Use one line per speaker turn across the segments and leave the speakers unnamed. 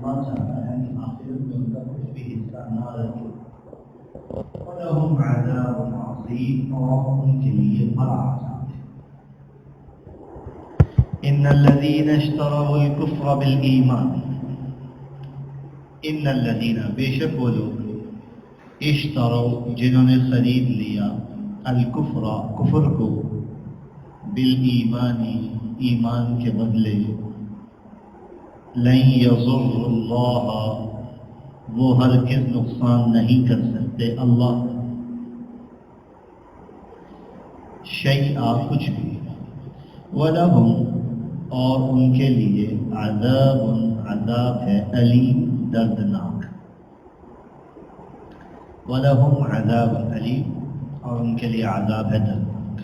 اللہ چاہتا ہے کہ آخرت میں ان کا کچھ بھی حصہ نہ رہے. وَلَهُمْ عَذَابٌ عَظِيمٌ، اور ان کے لیے بڑا عذاب ہے. إِنَّ الَّذِينَ اشْتَرَوُا الْكُفْرَ بِالْإِيمَانِ، إِنَّ الَّذِينَ، بے شک وہ لوگ، اشتروا جنہوں نے خرید لیا، الکفر کفر کو، بالایمان ایمان کے بدلے، لن یضر اللہ، وہ ہرگز نقصان نہیں کر سکتے اللہ شیئا کچھ بھی، ولہم، اور ان کے لیے عذاب، عذاب ہے، علیم دردناک، وَلَهُمْ عَذَابٌ أَلِيمٌ، اور ان کے لیے عذاب ہے دردناک.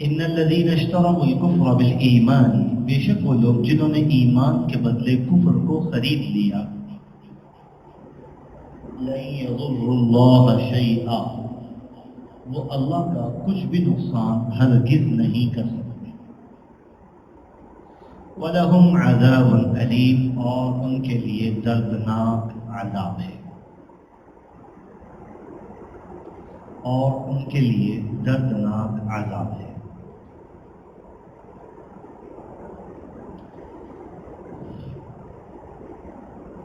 إِنَّ الَّذِينَ اشْتَرَوُا الْكُفْرَ بِالْإِيمَانِ، بے شک وہ لوگ جنہوں نے ایمان کے بدلے کفر کو خرید لیا، لَن يَضُرُّ اللَّهَ شَيْئًا، وہ اللہ کا کچھ بھی نقصان ہرگز نہیں کر سکتے. وَلَهُمْ عَذَابٌ أَلِيمٌ، اور ان کے لیے دردناک عذاب ہے، اور ان کے لیے دردناک عذاب ہے.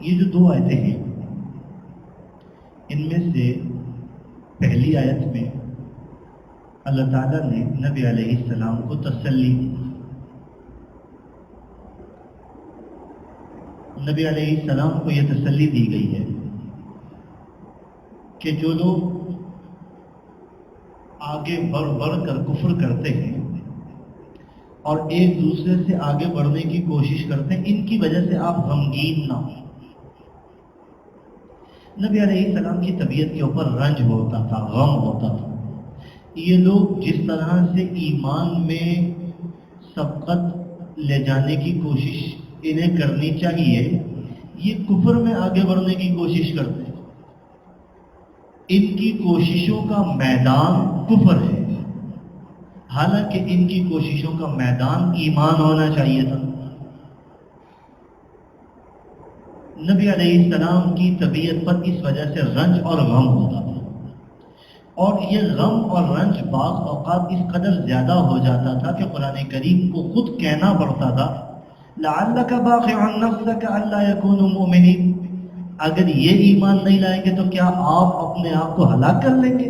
یہ جو دو آیتیں ہیں، ان میں سے پہلی آیت میں اللہ تعالیٰ نے نبی علیہ السلام کو تسلی دی. نبی علیہ السلام کو یہ تسلی دی گئی ہے کہ جو لوگ آگے بڑھ کر کفر کرتے ہیں اور ایک دوسرے سے آگے بڑھنے کی کوشش کرتے ہیں، ان کی وجہ سے آپ غمگین نہ ہوں. نبی علیہ السلام کی طبیعت کے اوپر رنج ہوتا تھا، غم ہوتا تھا. یہ لوگ جس طرح سے ایمان میں سبقت لے جانے کی کوشش انہیں کرنی چاہیے، یہ کفر میں آگے بڑھنے کی کوشش کرتے ہیں. ان کی کوششوں کا میدان کفر ہے، حالانکہ ان کی کوششوں کا میدان ایمان ہونا چاہیے تھا. نبی علیہ السلام کی طبیعت پر اس وجہ سے رنج اور غم ہوتا تھا، اور یہ غم اور رنج بعض اوقات اس قدر زیادہ ہو جاتا تھا کہ قرآن کریم کو خود کہنا پڑتا تھا لعلک باخع نفسک الا یکونوا مؤمنین، اگر یہ ایمان نہیں لائیں گے تو کیا آپ اپنے آپ کو ہلاک کر لیں گے؟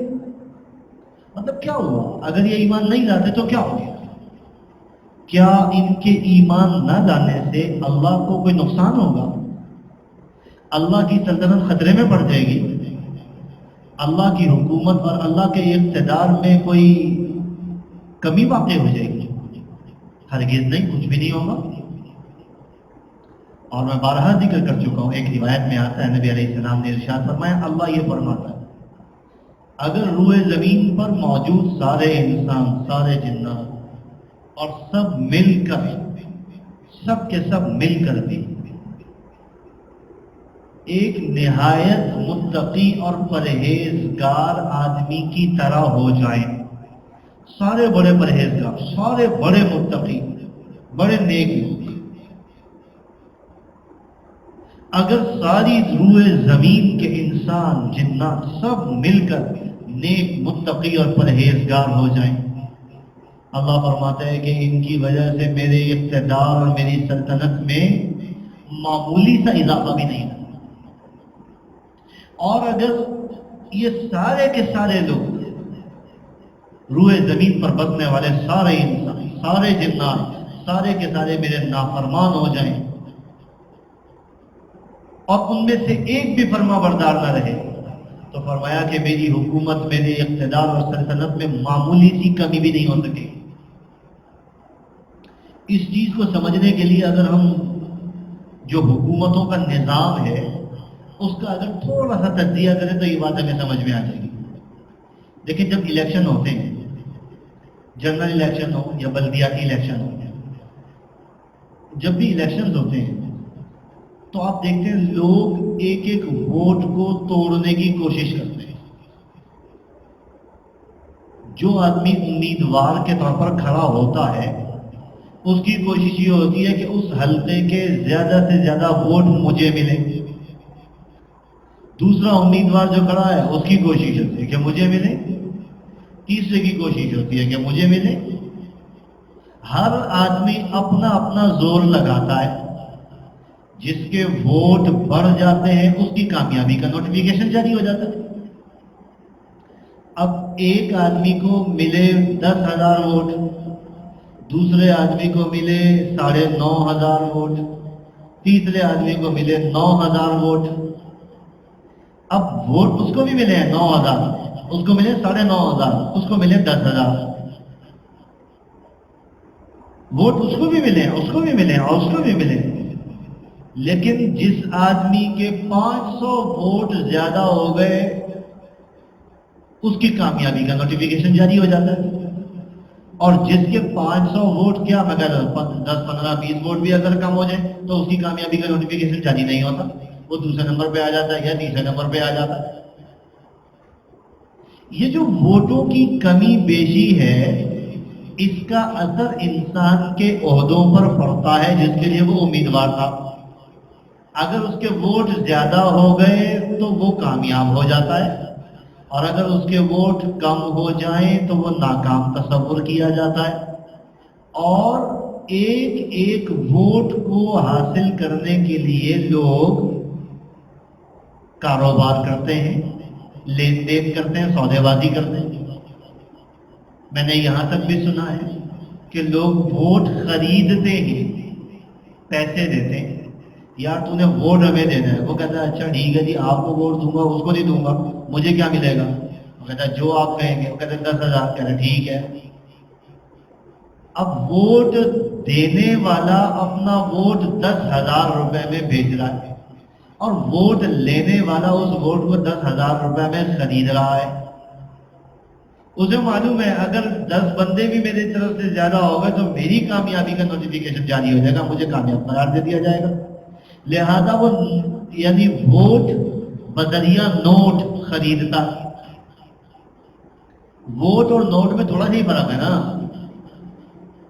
مطلب کیا ہوا؟ اگر یہ ایمان نہیں لاتے تو کیا ہو گیا؟ کیا ان کے ایمان نہ لانے سے اللہ کو کوئی نقصان ہوگا؟ اللہ کی سلطنت خطرے میں پڑ جائے گی؟ اللہ کی حکومت اور اللہ کے اقتدار میں کوئی کمی واقع ہو جائے گی؟ ہرگز نہیں، کچھ بھی نہیں ہوگا. اور میں بارہا ذکر کر چکا ہوں، ایک روایت میں آتا ہے نبی علیہ السلام نے ارشاد فرمایا، اللہ یہ فرماتا ہے اگر روئے زمین پر موجود سارے انسان، سارے جنات اور سب مل کر، سب کے سب مل کر بھی ایک نہایت متقی اور پرہیزگار آدمی کی طرح ہو جائیں، سارے بڑے پرہیزگار، سارے بڑے متقی، بڑے نیک لوگ، اگر ساری روئے زمین کے انسان جنات سب مل کر نیک، متقی اور پرہیزگار ہو جائیں، اللہ فرماتا ہے کہ ان کی وجہ سے میرے اقتدار اور میری سلطنت میں معمولی سا اضافہ بھی نہیں ہوتا. اور اگر یہ سارے کے سارے لوگ، روئے زمین پر بسنے والے سارے انسان، سارے جنات، سارے کے سارے میرے نافرمان ہو جائیں اور ان میں سے ایک بھی فرما بردار نہ رہے، تو فرمایا کہ میری حکومت، میرے اقتدار اور سلطنت میں معمولی سی کمی بھی نہیں ہو سکے. اس چیز کو سمجھنے کے لیے اگر ہم جو حکومتوں کا نظام ہے اس کا اگر تھوڑا سا تجزیہ کریں تو یہ بات ہمیں سمجھ میں آ جائے گی. لیکن جب الیکشن ہوتے ہیں، جنرل الیکشن ہو یا بلدیاتی الیکشن ہو، جب بھی الیکشنز ہوتے ہیں تو آپ دیکھتے ہیں لوگ ایک ایک ووٹ کو توڑنے کی کوشش کرتے ہیں. جو آدمی امیدوار کے طور پر کھڑا ہوتا ہے اس کی کوشش یہ ہوتی ہے کہ اس حلقے کے زیادہ سے زیادہ ووٹ مجھے ملیں. دوسرا امیدوار جو کھڑا ہے اس کی کوشش ہوتی ہے کہ مجھے ملے. تیسرے کی کوشش ہوتی ہے کہ مجھے ملے. ہر آدمی اپنا اپنا زور لگاتا ہے. جس کے ووٹ بڑھ جاتے ہیں اس کی کامیابی کا نوٹیفیکیشن جاری ہو جاتا ہے. اب ایک آدمی کو ملے 10,000 ووٹ، دوسرے آدمی کو ملے 9,500 ووٹ، تیسرے آدمی کو ملے 9,000 ووٹ. اب ووٹ اس کو بھی ملے ہیں 9,000، اس کو ملے 9,500، اس کو ملے 10,000. ووٹ اس کو بھی ملے ہیں، اس کو بھی ملے ہیں اور اس کو بھی ملے. لیکن جس آدمی کے 500 ووٹ زیادہ ہو گئے اس کی کامیابی کا نوٹیفیکیشن جاری ہو جاتا ہے. اور جس کے 500 ووٹ کیا مگر 10 15 20 ووٹ بھی اگر کم ہو جائے تو اس کی کامیابی کا نوٹیفیکیشن جاری نہیں ہوتا، وہ دوسرے نمبر پہ آ جاتا ہے یا تیسرے نمبر پہ آ جاتا ہے. یہ جو ووٹوں کی کمی بیشی ہے اس کا اثر انسان کے عہدوں پر پڑتا ہے جس کے لیے وہ امیدوار تھا. اگر اس کے ووٹ زیادہ ہو گئے تو وہ کامیاب ہو جاتا ہے، اور اگر اس کے ووٹ کم ہو جائیں تو وہ ناکام تصور کیا جاتا ہے. اور ایک ایک ووٹ کو حاصل کرنے کے لیے لوگ کاروبار کرتے ہیں، لین دین کرتے ہیں، سودے بازی کرتے ہیں. میں نے یہاں تک بھی سنا ہے کہ لوگ ووٹ خریدتے ہیں، پیسے دیتے ہیں. یار تو نے ووٹ ہمیں دینا ہے. وہ کہتا ہے اچھا ٹھیک ہے جی آپ کو ووٹ دوں گا، اس کو نہیں دوں گا، مجھے کیا ملے گا؟ وہ کہتا ہے جو آپ کہیں گے. وہ کہتے ہیں 10,000. کہہ رہے ٹھیک ہے. اب ووٹ دینے والا اپنا ووٹ 10,000 روپے میں بیچ رہا ہے اور ووٹ لینے والا اس ووٹ کو 10,000 روپے میں خرید رہا ہے. اسے معلوم ہے اگر 10 بندے بھی میری طرف سے زیادہ ہو گئے تو میری کامیابی کا نوٹیفیکیشن جاری ہو جائے گا، مجھے کامیاب قرار دے دیا جائے گا. لہذا وہ یعنی ووٹ بذریعہ نوٹ خریدتا. ووٹ اور نوٹ میں تھوڑا ہی فرق ہے نا.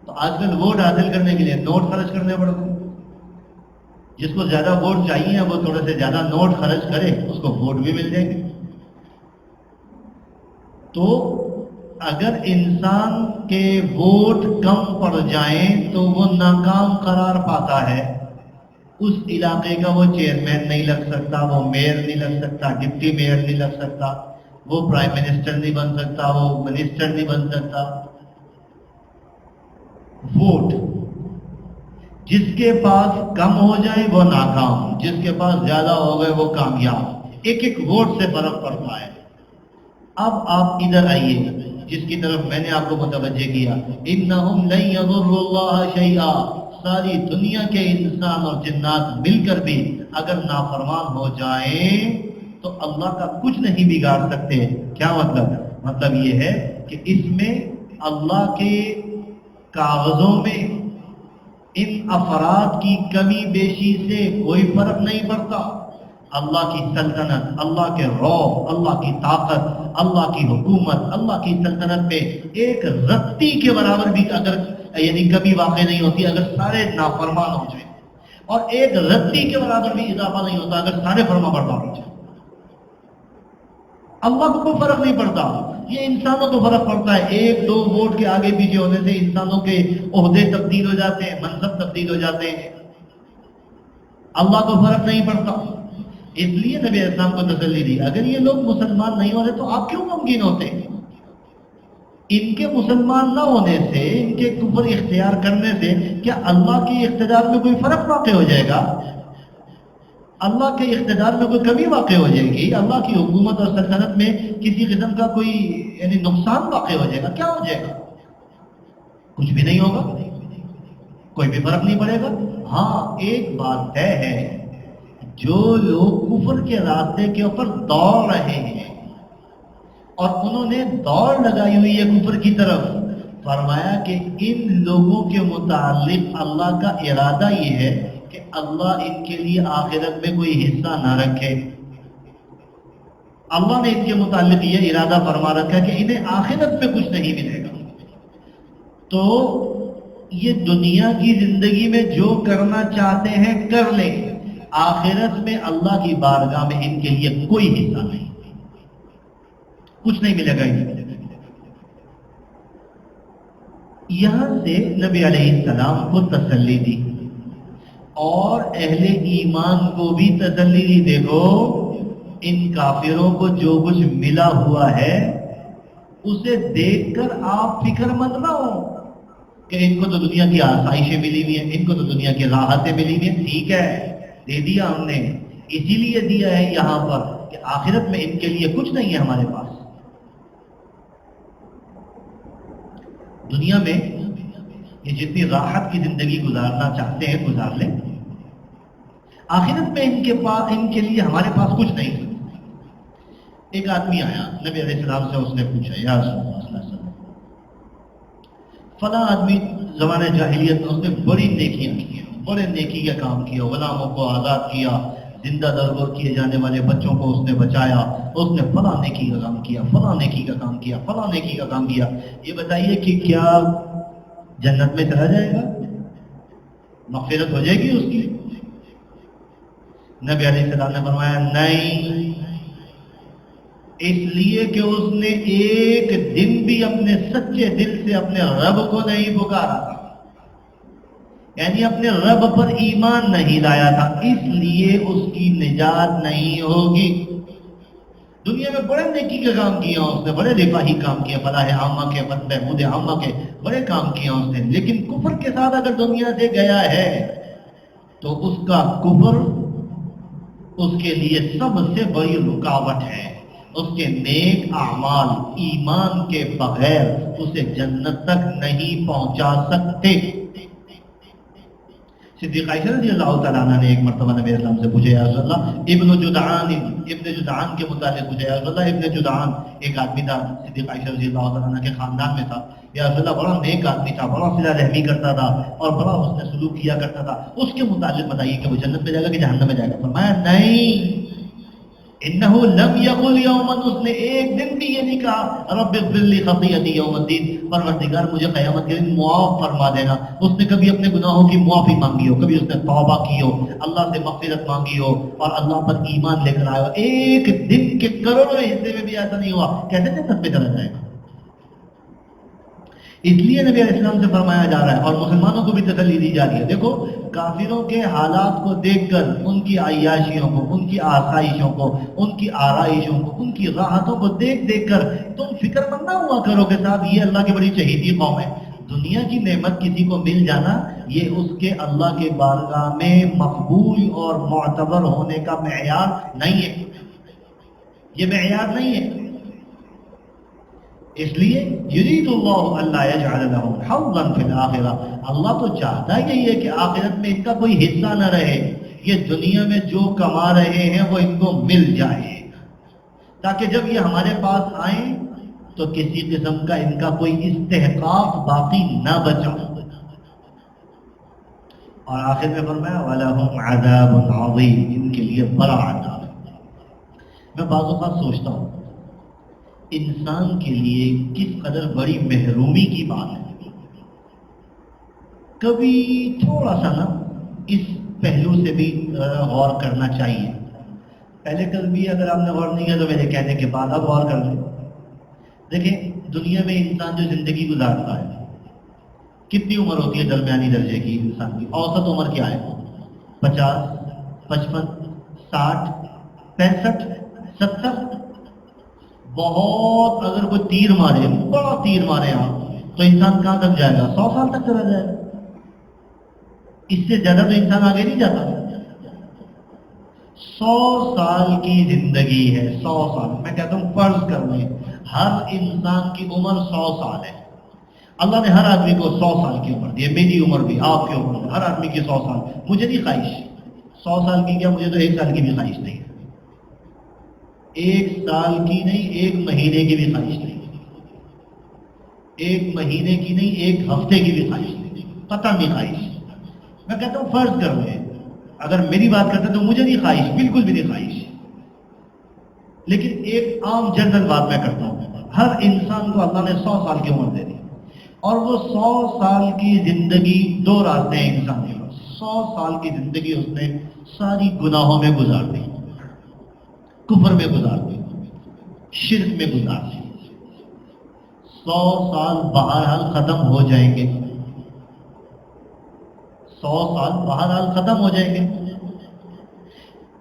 تو آج کل ووٹ حاصل کرنے کے لیے نوٹ خرچ کرنے پڑتے ہیں. جس کو زیادہ ووٹ چاہیے وہ تھوڑے سے زیادہ نوٹ خرچ کرے، اس کو ووٹ بھی مل جائیں گے. تو اگر انسان کے ووٹ کم پڑ جائیں تو وہ ناکام قرار پاتا ہے. اس علاقے کا وہ چیئرمین نہیں لگ سکتا، وہ میئر نہیں لگ سکتا، ڈپٹی میئر نہیں لگ سکتا، وہ پرائم منسٹر نہیں بن سکتا، وہ منسٹر نہیں بن سکتا. ووٹ جس کے پاس کم ہو جائے وہ ناکام، جس کے پاس زیادہ ہو گئے وہ کامیاب. ایک ایک ووٹ سے فرق پڑتا ہے. اب آپ ادھر آئیے جس کی طرف میں نے آپ کو متوجہ کیا. انہم لن یضروا اللہ شیئا. ساری دنیا کے انسان اور جنات مل کر بھی اگر نافرمان ہو جائیں تو اللہ کا کچھ نہیں بگاڑ سکتے. کیا مطلب؟ مطلب یہ ہے کہ اس میں اللہ کے کاغذوں میں ان افراد کی کمی بیشی سے کوئی فرق نہیں پڑتا. اللہ کی سلطنت، اللہ کے رعب، اللہ کی طاقت، اللہ کی حکومت، اللہ کی سلطنت میں ایک رتی کے برابر بھی اگر یعنی کمی واقع نہیں ہوتی اگر سارے نافرمان ہو جائیں، اور ایک رتی کے برابر بھی اضافہ نہیں ہوتا اگر سارے فرما بردار ہو جائیں. اللہ کو کوئی فرق نہیں پڑتا. یہ انسانوں کو فرق پڑتا ہے. 1 2 ووٹ کے آگے پیچھے ہونے سے انسانوں کے عہدے تبدیل ہو جاتے ہیں، منصب تبدیل ہو جاتے ہیں. اللہ کو فرق نہیں پڑتا. اس لیے نبی اسلام کو تسلی دی اگر یہ لوگ مسلمان نہیں ہوتے تو آپ کیوں غمگین ہوتے؟ ان کے مسلمان نہ ہونے سے، ان کے کفر اختیار کرنے سے کیا اللہ کے اقتدار میں کوئی فرق واقع ہو جائے گا؟ اللہ کے اقتدار میں کوئی کمی واقع ہو جائے گی؟ اللہ کی حکومت اور سلطنت میں کسی قسم کا کوئی یعنی نقصان واقع ہو جائے گا؟ کیا ہو جائے گا؟ کچھ بھی نہیں ہوگا، کوئی بھی فرق نہیں پڑے گا. ہاں ایک بات طے ہے، جو لوگ کفر کے راستے کے اوپر دوڑ رہے ہیں اور انہوں نے دوڑ لگائی ہوئی ہے کفر کی طرف، فرمایا کہ ان لوگوں کے متعلق اللہ کا ارادہ یہ ہے کہ اللہ ان کے لیے آخرت میں کوئی حصہ نہ رکھے. اللہ نے ان کے متعلق یہ ارادہ فرما رکھا کہ انہیں آخرت میں کچھ نہیں ملے گا. تو یہ دنیا کی زندگی میں جو کرنا چاہتے ہیں کر لیں، آخرت میں اللہ کی بارگاہ میں ان کے لیے کوئی حصہ نہیں، کچھ نہیں ملے گا انہیں۔ یہاں سے نبی علیہ السلام کو تسلی دی اور اہل ایمان کو بھی تسلی دی، دیکھو ان کافروں کو جو کچھ ملا ہوا ہے اسے دیکھ کر آپ فکر مت نہ ہو کہ ان کو تو دنیا کی آسائشیں ملی ہوئی ہیں، ان کو تو دنیا کی راحتیں ملی ہوئی ہیں، ٹھیک ہے دے دیا ہم نے، اسی لیے دیا ہے یہاں پر کہ آخرت میں ان کے لیے کچھ نہیں ہے ہمارے پاس۔ دنیا میں یہ جتنی راحت کی زندگی گزارنا چاہتے ہیں گزار لیں، آخرت میں ان کے لیے ہمارے پاس کچھ نہیں۔ ایک آدمی آیا نبی علیہ السلام سے، اس نے پوچھا یا رسول اللہ صلی اللہ علیہ وسلم، فلاں آدمی زمانے جاہلیت میں اس نے بڑی نیکیاں کی، بڑے نیکی کا کام کیا، غلاموں کو آزاد کیا، زندہ درگور کیے جانے والے بچوں کو اس نے بچایا، اس نے فلاں نیکی کا کام کیا، فلاں نیکی کا کام کیا، فلاں نیکی کا کام کیا، یہ بتائیے کہ کیا جنت میں چلا جائے گا؟ مغفرت ہو جائے گی اس کی؟ نبی علیہ السلام نے فرمایا نہیں، اس لیے کہ اس نے ایک دن بھی اپنے سچے دل سے اپنے رب کو نہیں پکارا تھا، یعنی اپنے رب پر ایمان نہیں لایا تھا، اس لیے اس کی نجات نہیں ہوگی۔ دنیا میں بڑے نیکی کے کام کیا اس نے، بڑے رفاہی کام کیا، فلاح عامہ کے، بہبود عامہ کے بڑے کام کیا اس نے، لیکن کفر کے ساتھ اگر دنیا سے گیا ہے تو اس کا کفر اس کے لیے سب سے بڑی رکاوٹ ہے۔ اس کے نیک اعمال ایمان کے بغیر اسے جنت تک نہیں پہنچا سکتے۔ صدیق عائشہ رضی اللہ تعالیٰ عنہ نے ایک مرتبہ نبی اسلام سے پوچھا یا رسول اللہ ابن جدعان کے متعلق پوچھا، یا رسول اللہ ابن جدعان ایک آدمی تھا، صدیق عائشہ رضی اللہ تعالیٰ عنہ کے خاندان میں تھا، یا رسول اللہ بڑا نیک آدمی تھا، بڑا صلہ رحمی کرتا تھا اور بڑا حسن سلوک کیا کرتا تھا، اس کے متعلق بتائیے کہ وہ جنت میں جائے گا کہ جہنم میں جائے گا؟ فرمایا نہیں، انہو لم یقل یوما، اس نے ایک دن بھی یہ نہیں کہا رب اغفر لی خطیئتی یوم الدین، پروردگار مجھے قیامت کے دن معاف فرما دینا۔ اس نے کبھی اپنے گناہوں کی معافی مانگی ہو، کبھی اس نے توبہ کی ہو، اللہ سے مغفرت مانگی ہو اور اللہ پر ایمان لے کر آیا ہو، ایک دن کے کروڑوں حصے میں بھی ایسا نہیں ہوا، کیسے جنت میں چلا جائے گا؟ اس لیے نبی علیہ السلام سے فرمایا جا رہا ہے اور مسلمانوں کو بھی تسلی دی جا رہی ہے، دیکھو کافروں کے حالات کو دیکھ کر، ان کی عیاشیوں کو، ان کی آسائشوں کو، ان کی آرائشوں کو، ان کی راحتوں کو دیکھ دیکھ کر تم فکر مند نہ ہوا کرو کہ صاحب یہ اللہ کی بڑی چہیتی قوم ہے۔ دنیا کی نعمت کسی کو مل جانا یہ اس کے اللہ کے بارگاہ میں مقبول اور معتبر ہونے کا معیار نہیں ہے، یہ معیار نہیں ہے۔ اس لیے یرید اللہ اللہ یجعل لهم حظا فی الآخرہ، اللہ تو چاہتا ہے یہ کہ آخرت میں ان کا کوئی حصہ نہ رہے، یہ دنیا میں جو کما رہے ہیں وہ ان کو مل جائے، تاکہ جب یہ ہمارے پاس آئیں تو کسی قسم کا ان کا کوئی استحقاق باقی نہ بچا۔ اور آخر میں فرمایا وَلَهُمْ عَذَابٌ عَظِيمٌ، ان کے لیے بڑا عذاب ہے۔ میں بعض اوقات سوچتا ہوں انسان کے لیے کس قدر بڑی محرومی کی بات ہے، کبھی تھوڑا سا نا اس پہلو سے بھی غور کرنا چاہیے۔ پہلے کبھی اگر آپ نے غور نہیں کیا تو میرے کہنے کے بعد اب غور کر لیں۔ دیکھیں دنیا میں انسان جو زندگی گزارتا ہے، کتنی عمر ہوتی ہے درمیانی درجے کی انسان کی؟ اوسط عمر کیا ہے؟ 50، 55، 60، 65، 70۔ بہت اگر کوئی تیر مارے، بڑا تیر مارے آپ، تو انسان کہاں تک جائے گا؟ 100 سال تک چلا جائے گا، اس سے زیادہ تو انسان آگے نہیں جاتا۔ 100 سال کی زندگی ہے، 100 سال، میں کہتا ہوں فرض کر لیں ہر انسان کی عمر 100 سال ہے، اللہ نے ہر آدمی کو 100 سال کی عمر دی ہے، میری عمر بھی، آپ کی عمر بھی، ہر آدمی کی 100 سال۔ مجھے نہیں خواہش 100 سال کی، کیا مجھے تو 1 سال کی بھی خواہش نہیں ہے، 1 سال کی نہیں، 1 مہینے کی بھی خواہش نہیں، 1 مہینے کی نہیں، 1 ہفتے کی بھی خواہش نہیں، پتہ نہیں خواہش۔ میں کہتا ہوں فرض کر لیں اگر میری بات کرتے تو مجھے نہیں خواہش، بالکل بھی نہیں خواہش، لیکن ایک عام جنرل بات میں کرتا ہوں، ہر انسان کو اللہ نے 100 سال کی عمر دے دی۔ اور وہ 100 سال کی زندگی، دو راستے ہیں انسان کے پاس، 100 سال کی زندگی اس نے ساری گناہوں میں گزار دی، کفر میں گزار دی، شرک میں گزار دی۔ 100 سال بہرحال ختم ہو جائیں گے، 100 سال بہرحال ختم ہو جائیں گے۔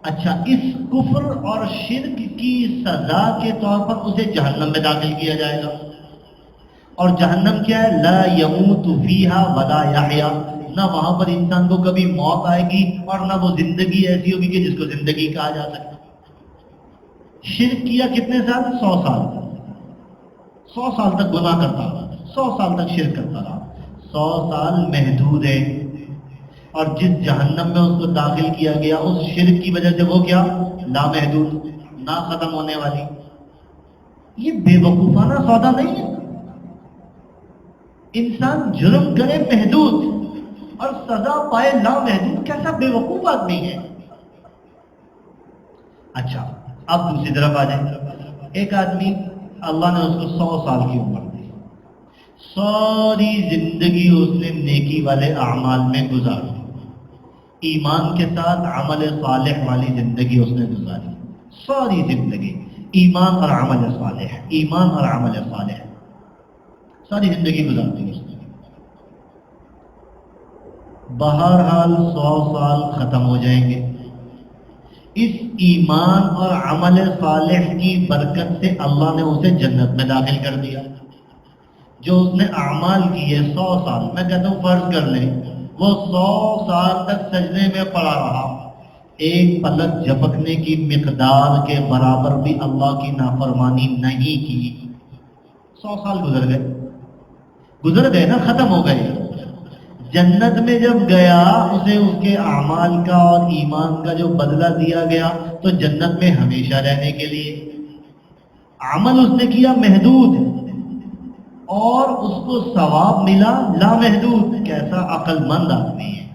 اچھا، اس کفر اور شرک کی سزا کے طور پر اسے جہنم میں داخل کیا جائے گا، اور جہنم کیا ہے؟ لا یموت فیہا ولا یحیا، نہ وہاں پر انسان کو کبھی موت آئے گی اور نہ وہ زندگی ایسی ہوگی کہ جس کو زندگی کہا جا سکے۔ شرک کیا کتنے سال؟ 100 سال، 100 سال تک گناہ کرتا رہا، 100 سال تک شرک کرتا رہا، 100 سال محدود ہے، اور جس جہنم میں اس کو داخل کیا گیا اس شرک کی وجہ سے وہ کیا؟ لامحدود، نہ ختم ہونے والی۔ یہ بے وقوفانہ سودا نہیں ہے۔ انسان جرم کرے محدود اور سزا پائے لامحدود، کیسا بے وقوف آدمی ہے۔ اچھا، اب دوسری طرف آ جائیں۔ ایک آدمی اللہ نے اس کو 100 سال کی عمر دی، ساری زندگی اس نے نیکی والے اعمال میں گزاری، ایمان کے ساتھ عمل صالح والی زندگی اس نے گزاری، ساری زندگی ایمان اور عمل صالح، ایمان اور عمل صالح، ساری زندگی گزار دی اس نے۔ بہرحال 100 سال ختم ہو جائیں گے، اس ایمان اور عمل صالح کی برکت سے اللہ نے اسے جنت میں داخل کر دیا۔ جو اس نے اعمال کیے 100 سال، میں کہتا ہوں فرض کر لیں وہ 100 سال تک سجدے میں پڑا رہا، ایک پلک جھپکنے کی مقدار کے برابر بھی اللہ کی نافرمانی نہیں کی، 100 سال گزر گئے نا، ختم ہو گئے۔ جنت میں جب گیا اسے اس کے اعمال کا اور ایمان کا جو بدلہ دیا گیا تو جنت میں ہمیشہ رہنے کے لیے۔ عمل اس نے کیا محدود اور اس کو ثواب ملا لامحدود۔ کیسا عقل مند آدمی ہے،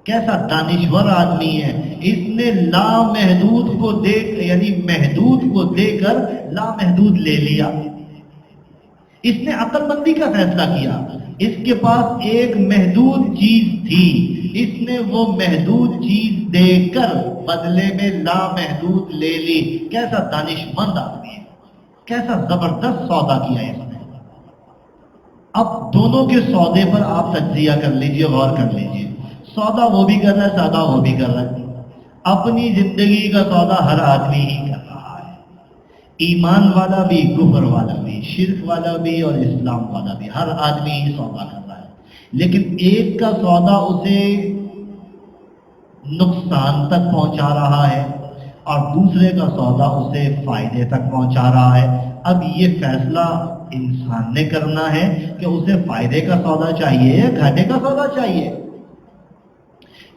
کیسا دانشور آدمی ہے، اس نے لامحدود کو دیکھ، یعنی محدود کو دے کر لامحدود لے لیا۔ اس نے عقل مندی کا فیصلہ کیا، اس کے پاس ایک محدود چیز تھی، اس نے وہ محدود چیز دے کر بدلے میں لامحدود لے لی۔ کیسا دانشمند آدمی ہے، کیسا زبردست سودا کیا اس نے۔ اب دونوں کے سودے پر آپ تجزیہ کر لیجئے، غور کر لیجئے۔ سودا وہ بھی کر رہا ہے، سودا وہ بھی کر رہا ہے۔ اپنی زندگی کا سودا ہر آدمی ہی کر رہا ہے، ایمان والا بھی، کفر والا بھی، شرک والا بھی اور اسلام والا بھی، ہر آدمی ہی سودا کر رہا ہے۔ لیکن ایک کا سودا اسے نقصان تک پہنچا رہا ہے اور دوسرے کا سودا اسے فائدے تک پہنچا رہا ہے۔ اب یہ فیصلہ انسان نے کرنا ہے کہ اسے فائدے کا سودا چاہیے یا گھاٹے کا سودا چاہیے۔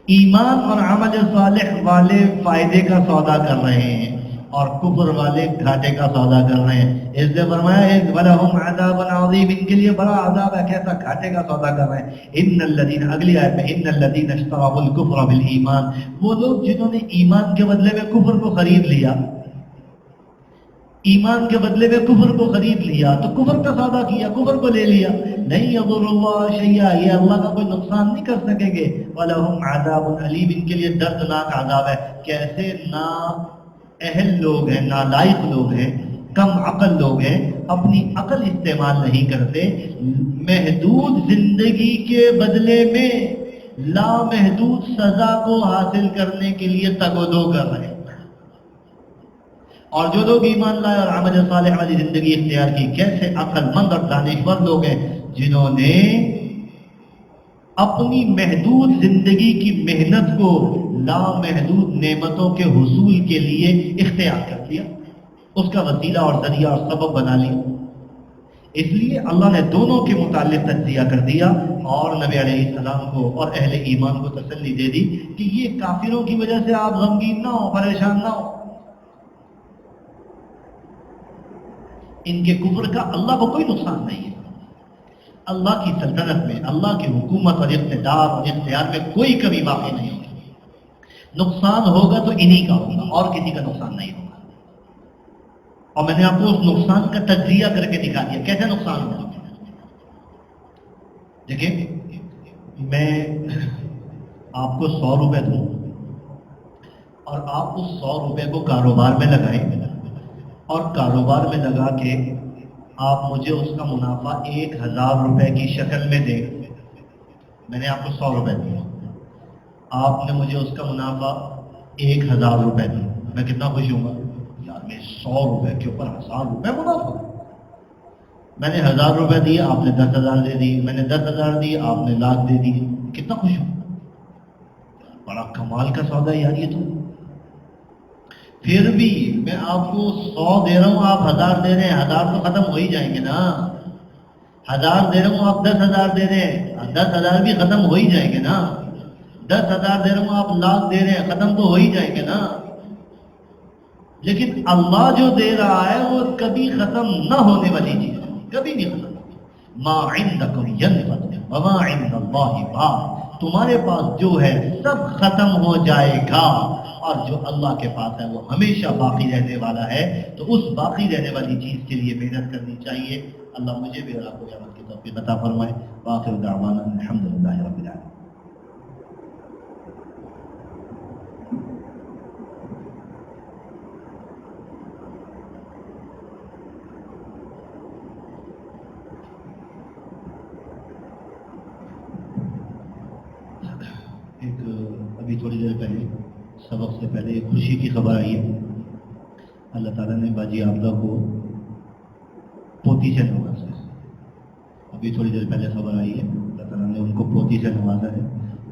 ایمان اور عمل صالح والے فائدے کا سودا کر رہے ہیں اور کفر والے گھاٹے کا سودا کر رہے ہیں۔ اس نے فرمایا وَلَهُمْ عَذَابٌ عَظِيمٌ، ان کے لیے بڑا عذاب ہے۔ کیسا؟ گھاٹے کا سودا کر رہے ہیں۔ ان الذین، اگلی آیت میں، ان الذین اشتروا الکفر بالایمان، وہ لوگ جنہوں نے ایمان کے بدلے میں کفر کو خرید لیا، ایمان کے بدلے میں کفر کو خرید لیا، تو کفر کا سودا کیا، کفر کو لے لیا۔ نہیں یضر اللہ شیئا، یہ اللہ کا کوئی نقصان نہیں کر سکیں گے۔ وَلَهُمْ عَذَابٌ عَلِيمٌ، ان کے لیے دردناک عذاب ہے۔ کیسے نا اہل لوگ ہیں، نالائق لوگ ہیں، کم عقل لوگ ہیں، اپنی عقل استعمال نہیں کرتے، محدود زندگی کے بدلے میں لامحدود سزا کو حاصل کرنے کے لیے تگ و دو کر رہے ہیں۔ اور جو لوگ ایمان لائے اور عمل صالح والی زندگی اختیار کی، کیسے عقل مند اور دانشور لوگ ہیں جنہوں نے اپنی محدود زندگی کی محنت کو لامحدود نعمتوں کے حصول کے لیے اختیار کر لیا، اس کا وسیلہ اور ذریعہ اور سبب بنا لیا۔ اس لیے اللہ نے دونوں کے متعلق تجزیہ کر دیا اور نبی علیہ السلام کو اور اہل ایمان کو تسلی دے دی کہ یہ کافروں کی وجہ سے آپ غمگین نہ ہو، پریشان نہ ہو۔ ان کے کفر کا اللہ کو کوئی نقصان نہیں ہے۔ اللہ کی سلطنت میں، اللہ کی حکومت اور اقتدار اور اختیار میں کوئی کمی باقی نہیں ہوگی۔ نقصان ہوگا تو انہی کا ہوگا اور کسی کا نقصان نہیں ہوگا۔ اور میں نے آپ کو اس نقصان کا تجزیہ کر کے دکھا دیا کیسے نقصان ہوگا۔ دیکھیں میں آپ کو 100 روپے دوں اور آپ اس 100 روپے کو کاروبار میں لگائیں اور کاروبار میں لگا کے آپ مجھے اس کا منافع 1000 روپے کی شکل میں دیں. میں نے آپ کو 100 روپے دیا، آپ نے مجھے اس کا منافع 1000 روپے دیا، میں کتنا خوش ہوں گا یار، میں 100 روپے کے اوپر 1000 روپے منافع. میں نے 1000 روپے دیے، آپ نے 10,000 دے دی، میں نے 10,000 دیے، آپ نے لاکھ دے دی، کتنا خوش ہوں. بڑا کمال کا سودا ہے یار یہ تو. پھر بھی میں آپ کو 100 دے رہا ہوں، آپ 1000 دے رہے ہیں، 1000 تو ختم ہو ہی جائیں گے نا. 1000 دے رہا ہوں، آپ 10,000 دے رہے ہیں، 10,000 بھی ختم ہو ہی جائیں گے نا. 10,000 دے رہا ہوں، آپ لاکھ دے رہے ہیں، ختم تو ہو ہی جائیں گے نا. لیکن اللہ جو دے رہا ہے وہ کبھی ختم نہ ہونے والی چیز ہے، کبھی نہیں ختم. ما عندکم ینفد وما عند اللہ باق. تمہارے پاس جو ہے سب ختم ہو جائے گا، اور جو اللہ کے پاس ہے وہ ہمیشہ باقی رہنے والا ہے. تو اس باقی رہنے والی چیز کے لیے محنت کرنی چاہیے. اللہ مجھے بھی اور آپ کو عمل کی توفیق عطا فرمائے. وآخر دعوانا الحمدللہ رب العالمین. ابھی تھوڑی دیر پہلے سبق سے پہلے ایک خوشی کی خبر آئی ہے. اللہ تعالیٰ نے باجی عابدہ کو پوتی سے نوازا ہے. ابھی تھوڑی دیر پہلے خبر آئی ہے، اللہ تعالیٰ نے ان کو پوتی سے نوازا ہے.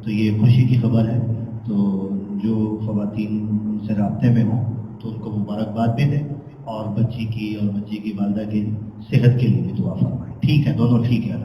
تو یہ خوشی کی خبر ہے. تو جو خواتین ان سے رابطے میں ہوں تو ان کو مبارکباد بھی دیں، اور بچی کی اور بچی کی والدہ کی صحت کے لیے بھی دعا فرمائیں. ٹھیک ہے، دونوں ٹھیک ہے.